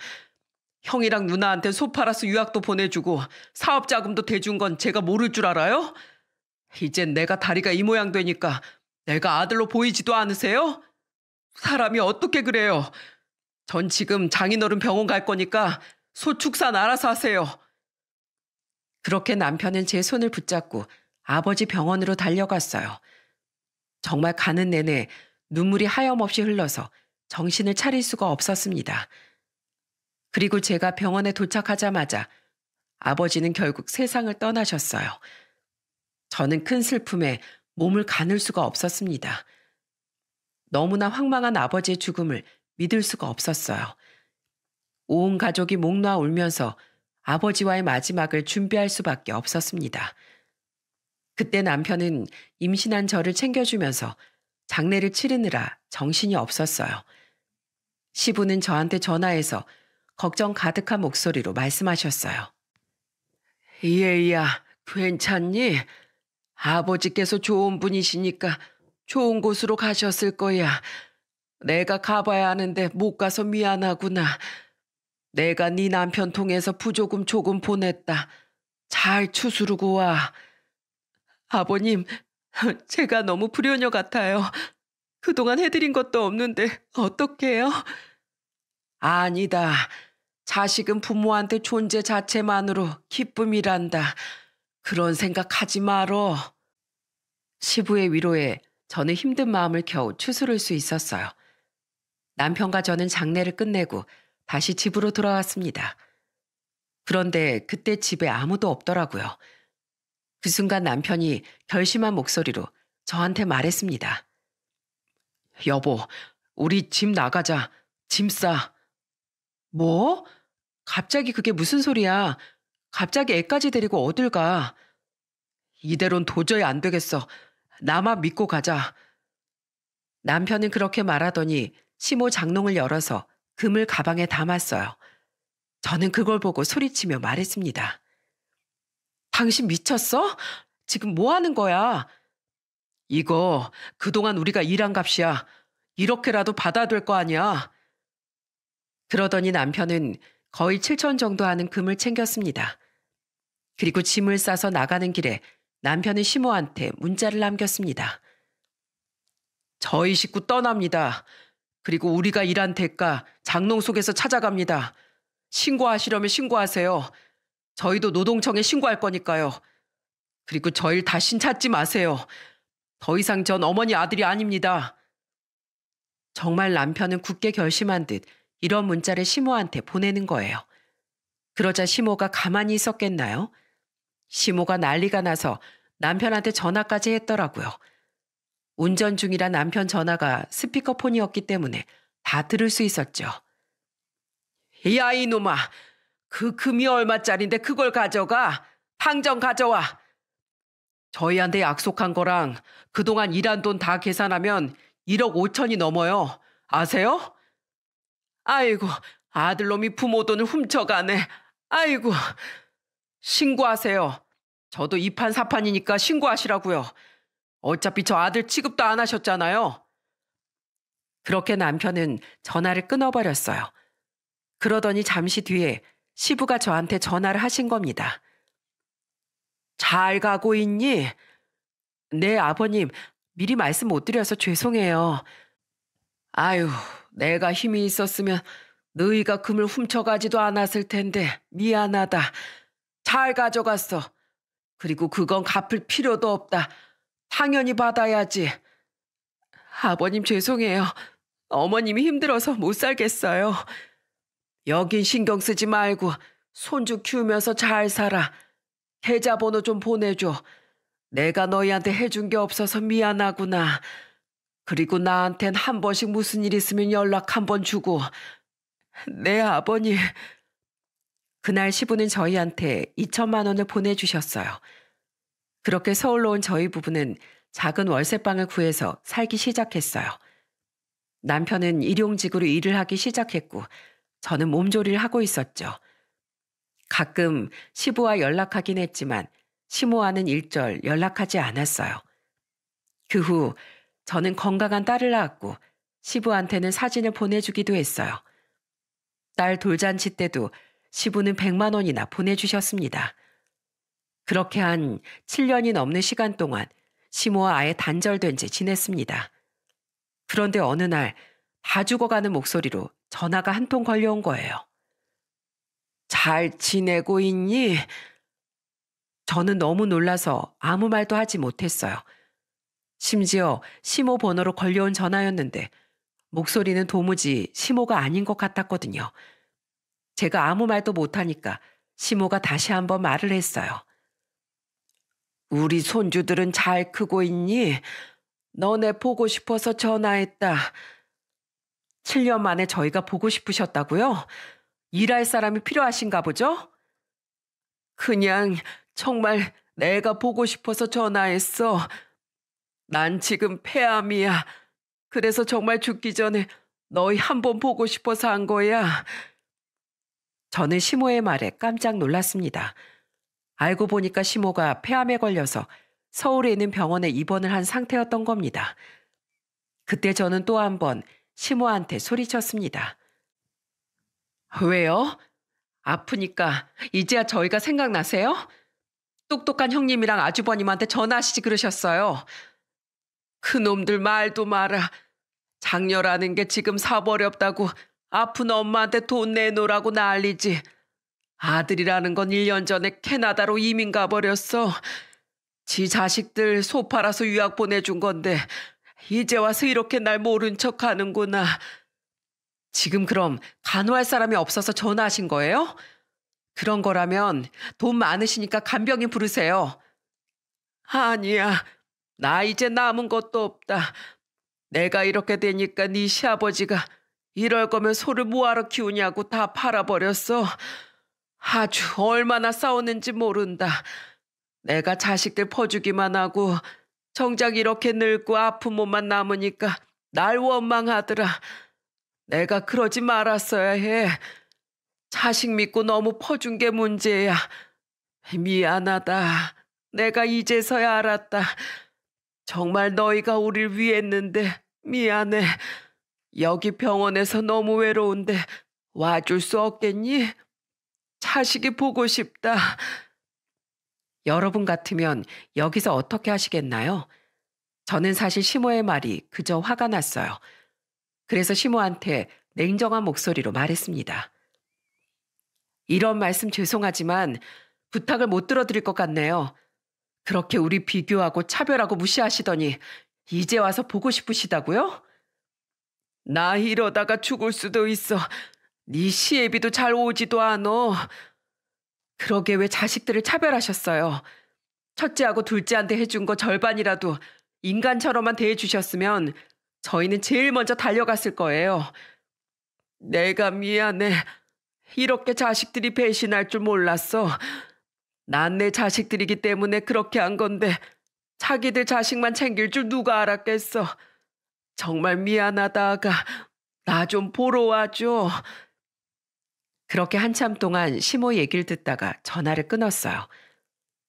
형이랑 누나한테 소 팔아서 유학도 보내주고 사업 자금도 대준 건 제가 모를 줄 알아요? 이젠 내가 다리가 이 모양 되니까 내가 아들로 보이지도 않으세요? 사람이 어떻게 그래요? 전 지금 장인어른 병원 갈 거니까 소 축산 알아서 하세요. 그렇게 남편은 제 손을 붙잡고 아버지 병원으로 달려갔어요. 정말 가는 내내 눈물이 하염없이 흘러서 정신을 차릴 수가 없었습니다. 그리고 제가 병원에 도착하자마자 아버지는 결국 세상을 떠나셨어요. 저는 큰 슬픔에 몸을 가눌 수가 없었습니다. 너무나 황망한 아버지의 죽음을 믿을 수가 없었어요. 온 가족이 목 놓아 울면서 아버지와의 마지막을 준비할 수밖에 없었습니다. 그때 남편은 임신한 저를 챙겨주면서 장례를 치르느라 정신이 없었어요. 시부는 저한테 전화해서 걱정 가득한 목소리로 말씀하셨어요. 얘야, 괜찮니? 아버지께서 좋은 분이시니까 좋은 곳으로 가셨을 거야. 내가 가봐야 하는데 못 가서 미안하구나. 내가 네 남편 통해서 부조금 조금 보냈다. 잘 추스르고 와. 아버님, 제가 너무 불효녀 같아요. 그동안 해드린 것도 없는데 어떡해요? 아니다. 자식은 부모한테 존재 자체만으로 기쁨이란다. 그런 생각하지 말어. 시부의 위로에 저는 힘든 마음을 겨우 추스를 수 있었어요. 남편과 저는 장례를 끝내고 다시 집으로 돌아왔습니다. 그런데 그때 집에 아무도 없더라고요. 그 순간 남편이 결심한 목소리로 저한테 말했습니다. 여보, 우리 집 나가자. 짐 싸. 뭐? 갑자기 그게 무슨 소리야? 갑자기 애까지 데리고 어딜 가? 이대로는 도저히 안 되겠어. 나만 믿고 가자. 남편은 그렇게 말하더니 시모 장롱을 열어서 금을 가방에 담았어요. 저는 그걸 보고 소리치며 말했습니다. 당신 미쳤어? 지금 뭐 하는 거야? 이거 그동안 우리가 일한 값이야. 이렇게라도 받아야 될 거 아니야. 그러더니 남편은 거의 7천 정도 하는 금을 챙겼습니다. 그리고 짐을 싸서 나가는 길에 남편은 시모한테 문자를 남겼습니다. 저희 식구 떠납니다. 그리고 우리가 일한 대가 장롱 속에서 찾아갑니다. 신고하시려면 신고하세요. 저희도 노동청에 신고할 거니까요. 그리고 저희를 다신 찾지 마세요. 더 이상 전 어머니 아들이 아닙니다. 정말 남편은 굳게 결심한 듯 이런 문자를 시모한테 보내는 거예요. 그러자 시모가 가만히 있었겠나요? 시모가 난리가 나서 남편한테 전화까지 했더라고요. 운전 중이라 남편 전화가 스피커폰이었기 때문에 다 들을 수 있었죠. 야, 이놈아. 그 금이 얼마짜린데 그걸 가져가. 당장 가져와. 저희한테 약속한 거랑 그동안 일한 돈 다 계산하면 1억 5천이 넘어요. 아세요? 아이고, 아들놈이 부모 돈을 훔쳐가네. 아이고, 신고하세요. 저도 이판사판이니까 신고하시라고요. 어차피 저 아들 취급도 안 하셨잖아요. 그렇게 남편은 전화를 끊어버렸어요. 그러더니 잠시 뒤에 시부가 저한테 전화를 하신 겁니다. 잘 가고 있니? 네, 아버님. 미리 말씀 못 드려서 죄송해요. 아유, 내가 힘이 있었으면 너희가 금을 훔쳐가지도 않았을 텐데 미안하다. 잘 가져갔어. 그리고 그건 갚을 필요도 없다. 당연히 받아야지. 아버님 죄송해요. 어머님이 힘들어서 못 살겠어요. 여긴 신경 쓰지 말고 손주 키우면서 잘 살아. 계좌번호 좀 보내줘. 내가 너희한테 해준 게 없어서 미안하구나. 그리고 나한텐 한 번씩 무슨 일 있으면 연락 한 번 주고. 네, 아버님. 그날 시부는 저희한테 2천만 원을 보내주셨어요. 그렇게 서울로 온 저희 부부는 작은 월세방을 구해서 살기 시작했어요. 남편은 일용직으로 일을 하기 시작했고 저는 몸조리를 하고 있었죠. 가끔 시부와 연락하긴 했지만 시모와는 일절 연락하지 않았어요. 그 후 저는 건강한 딸을 낳았고 시부한테는 사진을 보내주기도 했어요. 딸 돌잔치 때도 시부는 100만 원이나 보내주셨습니다. 그렇게 한 7년이 넘는 시간 동안 시모와 아예 단절된 채 지냈습니다. 그런데 어느 날 다 죽어가는 목소리로 전화가 한 통 걸려온 거예요. 잘 지내고 있니? 저는 너무 놀라서 아무 말도 하지 못했어요. 심지어 시모 번호로 걸려온 전화였는데 목소리는 도무지 시모가 아닌 것 같았거든요. 제가 아무 말도 못하니까 시모가 다시 한번 말을 했어요. 우리 손주들은 잘 크고 있니? 너네 보고 싶어서 전화했다. 7년 만에 저희가 보고 싶으셨다고요? 일할 사람이 필요하신가 보죠? 그냥 정말 내가 보고 싶어서 전화했어. 난 지금 폐암이야. 그래서 정말 죽기 전에 너희 한번 보고 싶어서 한 거야. 저는 시모의 말에 깜짝 놀랐습니다. 알고 보니까 시모가 폐암에 걸려서 서울에 있는 병원에 입원을 한 상태였던 겁니다. 그때 저는 또 한 번 시모한테 소리쳤습니다. 왜요? 아프니까 이제야 저희가 생각나세요? 똑똑한 형님이랑 아주버님한테 전화하시지 그러셨어요. 그놈들 말도 마라. 장녀라는 게 지금 사버렵다고 아픈 엄마한테 돈 내놓으라고 난리지. 아들이라는 건 1년 전에 캐나다로 이민 가버렸어. 지 자식들 소 팔아서 유학 보내준 건데 이제 와서 이렇게 날 모른 척 하는구나. 지금 그럼 간호할 사람이 없어서 전화하신 거예요? 그런 거라면 돈 많으시니까 간병인 부르세요. 아니야. 나 이제 남은 것도 없다. 내가 이렇게 되니까 네 시아버지가 이럴 거면 소를 뭐하러 키우냐고 다 팔아버렸어. 아주 얼마나 싸웠는지 모른다. 내가 자식들 퍼주기만 하고 정작 이렇게 늙고 아픈 몸만 남으니까 날 원망하더라. 내가 그러지 말았어야 해. 자식 믿고 너무 퍼준 게 문제야. 미안하다. 내가 이제서야 알았다. 정말 너희가 우릴 위했는데 미안해. 여기 병원에서 너무 외로운데 와줄 수 없겠니? 자식이 보고 싶다. 여러분 같으면 여기서 어떻게 하시겠나요? 저는 사실 시모의 말이 그저 화가 났어요. 그래서 시모한테 냉정한 목소리로 말했습니다. 이런 말씀 죄송하지만 부탁을 못 들어드릴 것 같네요. 그렇게 우리 비교하고 차별하고 무시하시더니 이제 와서 보고 싶으시다고요? 나 이러다가 죽을 수도 있어. 네 시애비도 잘 오지도 않어. 그러게 왜 자식들을 차별하셨어요? 첫째하고 둘째한테 해준 거 절반이라도 인간처럼만 대해주셨으면 저희는 제일 먼저 달려갔을 거예요. 내가 미안해. 이렇게 자식들이 배신할 줄 몰랐어. 난 내 자식들이기 때문에 그렇게 한 건데 자기들 자식만 챙길 줄 누가 알았겠어. 정말 미안하다 아가. 나 좀 보러 와줘. 그렇게 한참 동안 시모 얘기를 듣다가 전화를 끊었어요.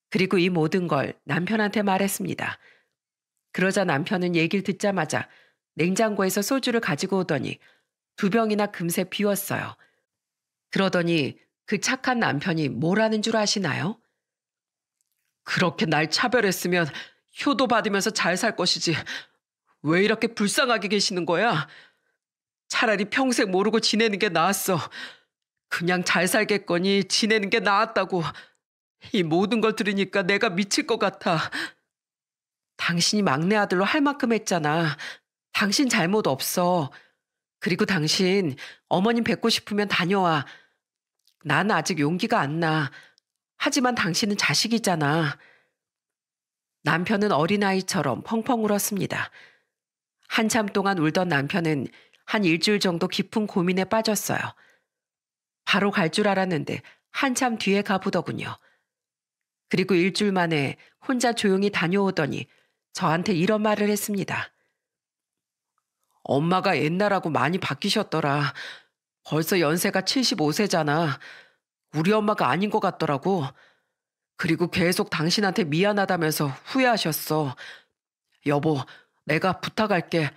그리고 이 모든 걸 남편한테 말했습니다. 그러자 남편은 얘기를 듣자마자 냉장고에서 소주를 가지고 오더니 2병이나 금세 비웠어요. 그러더니 그 착한 남편이 뭐라는 줄 아시나요? 그렇게 날 차별했으면 효도 받으면서 잘 살 것이지. 왜 이렇게 불쌍하게 계시는 거야? 차라리 평생 모르고 지내는 게 나았어. 그냥 잘 살겠거니 지내는 게 나았다고. 이 모든 걸 들으니까 내가 미칠 것 같아. 당신이 막내 아들로 할 만큼 했잖아. 당신 잘못 없어. 그리고 당신 어머님 뵙고 싶으면 다녀와. 난 아직 용기가 안 나. 하지만 당신은 자식이잖아. 남편은 어린아이처럼 펑펑 울었습니다. 한참 동안 울던 남편은 한 일주일 정도 깊은 고민에 빠졌어요. 바로 갈 줄 알았는데 한참 뒤에 가보더군요. 그리고 일주일 만에 혼자 조용히 다녀오더니 저한테 이런 말을 했습니다. 엄마가 옛날하고 많이 바뀌셨더라. 벌써 연세가 75세잖아. 우리 엄마가 아닌 것 같더라고. 그리고 계속 당신한테 미안하다면서 후회하셨어. 여보, 내가 부탁할게.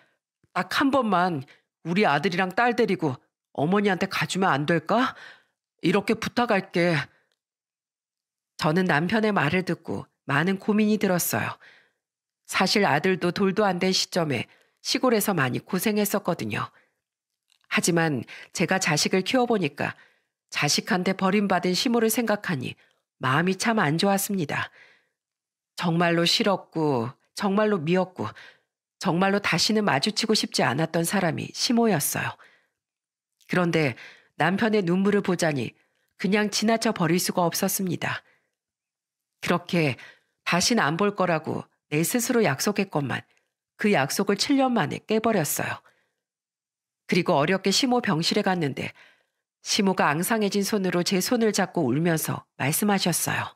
딱 한 번만 우리 아들이랑 딸 데리고 어머니한테 가주면 안 될까? 이렇게 부탁할게. 저는 남편의 말을 듣고 많은 고민이 들었어요. 사실 아들도 돌도 안 된 시점에 시골에서 많이 고생했었거든요. 하지만 제가 자식을 키워보니까 자식한테 버림받은 시모를 생각하니 마음이 참 안 좋았습니다. 정말로 싫었고 정말로 미웠고 정말로 다시는 마주치고 싶지 않았던 사람이 시모였어요. 그런데 남편의 눈물을 보자니 그냥 지나쳐 버릴 수가 없었습니다. 그렇게 다시는 안 볼 거라고 내 스스로 약속했건만 그 약속을 7년 만에 깨버렸어요. 그리고 어렵게 시모 병실에 갔는데 시모가 앙상해진 손으로 제 손을 잡고 울면서 말씀하셨어요.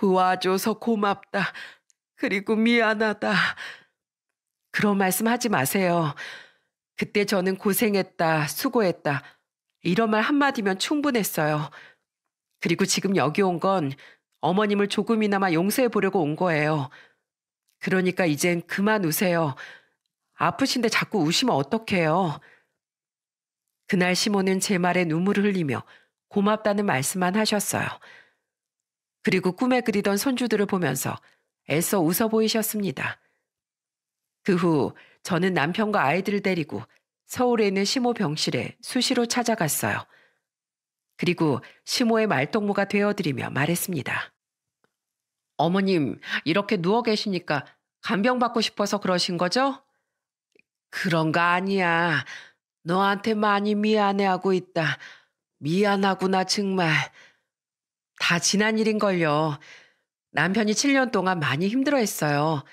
도와줘서 고맙다. 그리고 미안하다. 그런 말씀 하지 마세요. 그때 저는 고생했다, 수고했다. 이런 말 한마디면 충분했어요. 그리고 지금 여기 온 건 어머님을 조금이나마 용서해 보려고 온 거예요. 그러니까 이젠 그만 우세요. 아프신데 자꾸 우시면 어떡해요. 그날 시모는 제 말에 눈물을 흘리며 고맙다는 말씀만 하셨어요. 그리고 꿈에 그리던 손주들을 보면서 애써 웃어 보이셨습니다. 그 후 저는 남편과 아이들을 데리고 서울에 있는 시모 병실에 수시로 찾아갔어요. 그리고 시모의 말동무가 되어드리며 말했습니다. 어머님, 이렇게 누워 계시니까 간병 받고 싶어서 그러신 거죠? 그런 거 아니야. 너한테 많이 미안해하고 있다. 미안하구나 정말. 다 지난 일인걸요. 남편이 7년 동안 많이 힘들어했어요.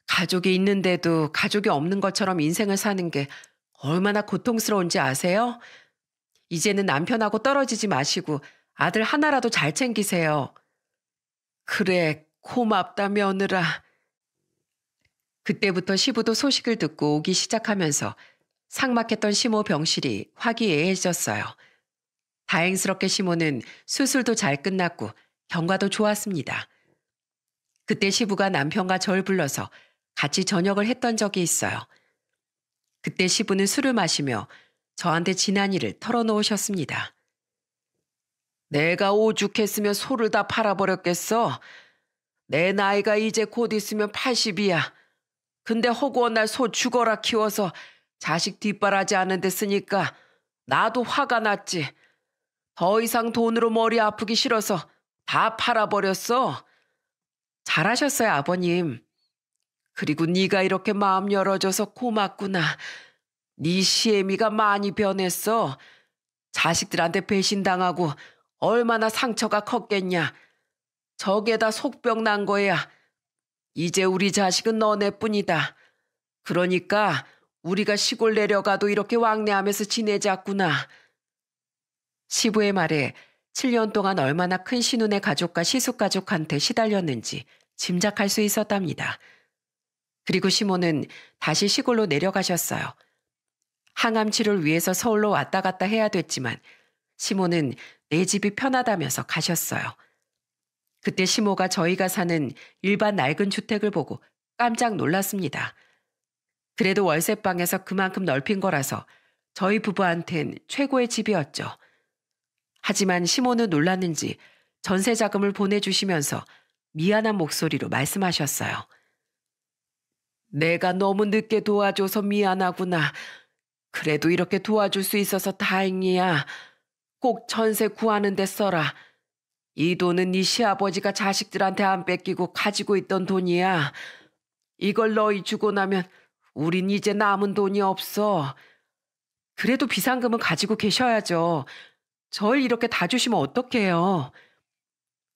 가족이 있는데도 가족이 없는 것처럼 인생을 사는 게 얼마나 고통스러운지 아세요? 이제는 남편하고 떨어지지 마시고 아들 하나라도 잘 챙기세요. 그래, 고맙다 며느라. 그때부터 시부도 소식을 듣고 오기 시작하면서 삭막했던 시모 병실이 화기애애해졌어요. 다행스럽게 시모는 수술도 잘 끝났고 경과도 좋았습니다. 그때 시부가 남편과 절 불러서 같이 저녁을 했던 적이 있어요. 그때 시부는 술을 마시며 저한테 지난 일을 털어놓으셨습니다. 내가 오죽했으면 소를 다 팔아버렸겠어. 내 나이가 이제 곧 있으면 80이야. 근데 허구한 날 소 죽어라 키워서 자식 뒷바라지 하는 데 쓰니까 나도 화가 났지. 더 이상 돈으로 머리 아프기 싫어서 다 팔아버렸어. 잘하셨어요, 아버님. 그리고 네가 이렇게 마음 열어줘서 고맙구나. 네 시애미가 많이 변했어. 자식들한테 배신당하고 얼마나 상처가 컸겠냐. 저게 다 속병 난 거야. 이제 우리 자식은 너네뿐이다. 그러니까 우리가 시골 내려가도 이렇게 왕래하면서 지내자꾸나. 시부의 말에 7년 동안 얼마나 큰 신운의 가족과 시숙가족한테 시달렸는지 짐작할 수 있었답니다. 그리고 시모는 다시 시골로 내려가셨어요. 항암 치료를 위해서 서울로 왔다 갔다 해야 됐지만 시모는 내 집이 편하다면서 가셨어요. 그때 시모가 저희가 사는 일반 낡은 주택을 보고 깜짝 놀랐습니다. 그래도 월세방에서 그만큼 넓힌 거라서 저희 부부한텐 최고의 집이었죠. 하지만 시모는 놀랐는지 전세 자금을 보내주시면서 미안한 목소리로 말씀하셨어요. 내가 너무 늦게 도와줘서 미안하구나. 그래도 이렇게 도와줄 수 있어서 다행이야. 꼭 전세 구하는 데 써라. 이 돈은 네 시아버지가 자식들한테 안 뺏기고 가지고 있던 돈이야. 이걸 너희 주고 나면 우린 이제 남은 돈이 없어. 그래도 비상금은 가지고 계셔야죠. 절 이렇게 다 주시면 어떡해요.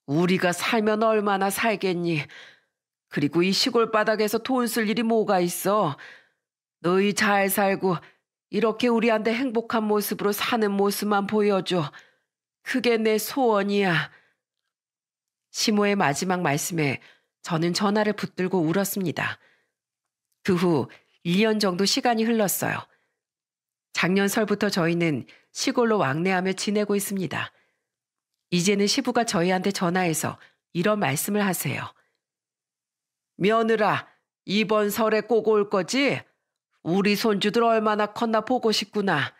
우리가 살면 얼마나 살겠니. 그리고 이 시골 바닥에서 돈 쓸 일이 뭐가 있어. 너희 잘 살고 이렇게 우리한테 행복한 모습으로 사는 모습만 보여줘. 그게 내 소원이야. 시모의 마지막 말씀에 저는 전화를 붙들고 울었습니다. 그 후 1년 정도 시간이 흘렀어요. 작년 설부터 저희는 시골로 왕래하며 지내고 있습니다. 이제는 시부가 저희한테 전화해서 이런 말씀을 하세요. 며느라, 이번 설에 꼭 올 거지? 우리 손주들 얼마나 컸나 보고 싶구나.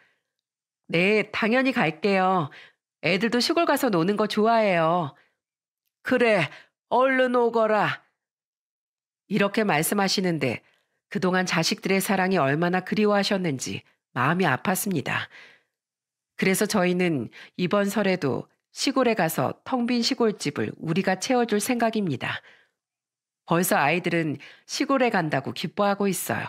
네, 당연히 갈게요. 애들도 시골 가서 노는 거 좋아해요. 그래, 얼른 오거라. 이렇게 말씀하시는데 그동안 자식들의 사랑이 얼마나 그리워하셨는지 마음이 아팠습니다. 그래서 저희는 이번 설에도 시골에 가서 텅 빈 시골집을 우리가 채워줄 생각입니다. 벌써 아이들은 시골에 간다고 기뻐하고 있어요.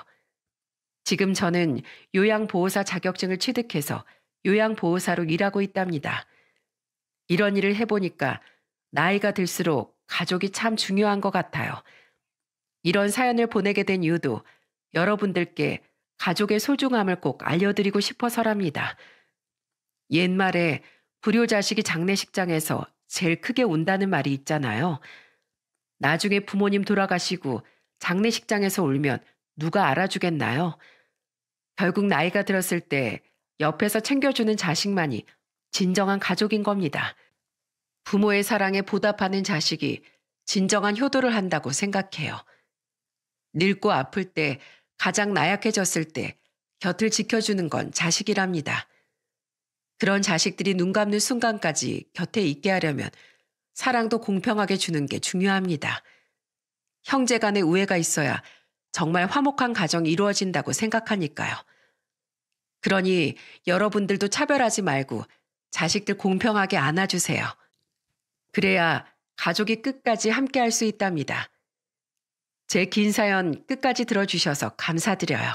지금 저는 요양보호사 자격증을 취득해서 요양보호사로 일하고 있답니다. 이런 일을 해보니까 나이가 들수록 가족이 참 중요한 것 같아요. 이런 사연을 보내게 된 이유도 여러분들께 가족의 소중함을 꼭 알려드리고 싶어서랍니다. 옛말에 불효자식이 장례식장에서 제일 크게 운다는 말이 있잖아요. 나중에 부모님 돌아가시고 장례식장에서 울면 누가 알아주겠나요? 결국 나이가 들었을 때 옆에서 챙겨주는 자식만이 진정한 가족인 겁니다. 부모의 사랑에 보답하는 자식이 진정한 효도를 한다고 생각해요. 늙고 아플 때, 가장 나약해졌을 때 곁을 지켜주는 건 자식이랍니다. 그런 자식들이 눈 감는 순간까지 곁에 있게 하려면 사랑도 공평하게 주는 게 중요합니다. 형제 간의 우애가 있어야 정말 화목한 가정이 이루어진다고 생각하니까요. 그러니 여러분들도 차별하지 말고 자식들 공평하게 안아주세요. 그래야 가족이 끝까지 함께 할 수 있답니다. 제 긴 사연 끝까지 들어주셔서 감사드려요.